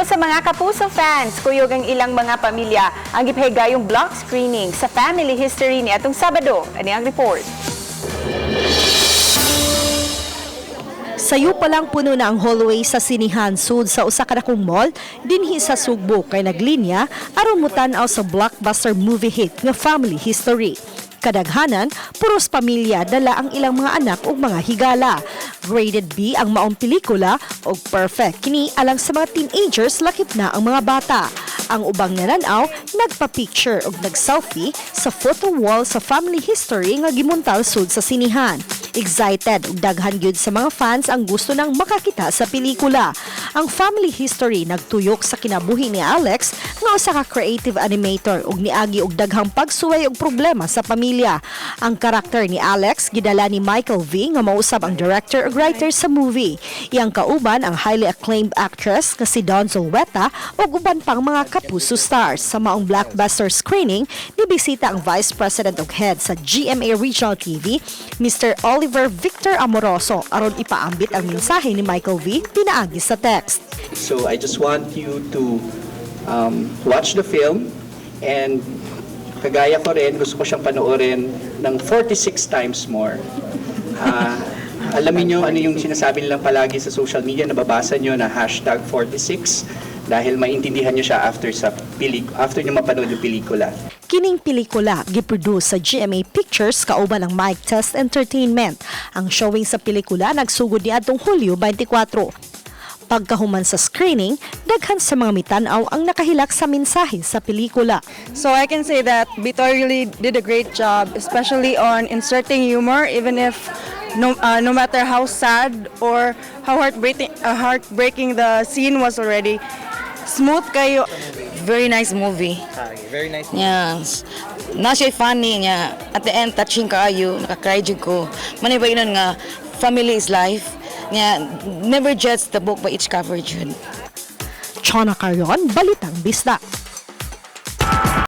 sa mga Kapuso fans, kuyog ang ilang mga pamilya ang gipahigayong block screening sa family history ni atong Sabado. Ani ang report. Sayo pa lang puno na ang hallway sa sinihan sud sa usa ka dakong mall dinhi sa Sugbo kay naglinya aron mutan-aw sa blockbuster movie hit nga Family History. Kadaghanan, puros pamilya dala ang ilang mga anak ug mga higala. Graded B ang maong pelikula ug perfect kini alang sa mga teenagers lakip na ang mga bata. Ang ubang nananaw nagpa-picture ug nag-selfie sa photo wall sa Family History nga gimuntal sud sa sinihan. Excited ug daghan gyud sa mga fans ang gusto nang makakita sa pelikula. Ang Family History nagtuyok sa kinabuhi ni Alex nga usa ka creative animator ug niagi og daghang pagsuway og problema sa pamilya. Ang karakter ni Alex gidala ni Michael V nga mausab ang director ug writer sa movie. Iyang kauban ang highly acclaimed actress nga si Dawn Zulueta ug uban pang mga Kapuso stars. Sa maong blockbuster screening, nibisita ang Vice President ug Head sa GMA Regional TV, Mr. Oliver Victor Amoroso aron ipaambit ang mensahe ni Michael V pinaagi sa text. So I just want you to watch the film, and kagaya ko rin, gusto ko siyang panoorin ng 46 times more. Alamin nyo ano yung sinasabi nilang palagi sa social media, nababasa nyo na hashtag 46 dahil maintindihan nyo siya after nyo mapanood yung pelikula. Kining pelikula giproduce sa GMA Pictures kauban ng Mic Test Entertainment. Ang showing sa pelikula nagsugod niadtong Hulyo 24. Pagkahuman sa screening, daghan sa mga mitanaw ang nakahilak sa mensahe sa pelikula. So I can say that Bitoy really did a great job, especially on inserting humor, even if no matter how sad or how heartbreaking the scene was already. Smooth kayo. Very nice movie. Very nice. Yes. Na siya funny niya. At the end, touching kaayo, nakakry jud ko. Manay ba yun nga, family is life. Niya, never judge the book by its cover jud. Chona Carrion, Balitang Bisdak.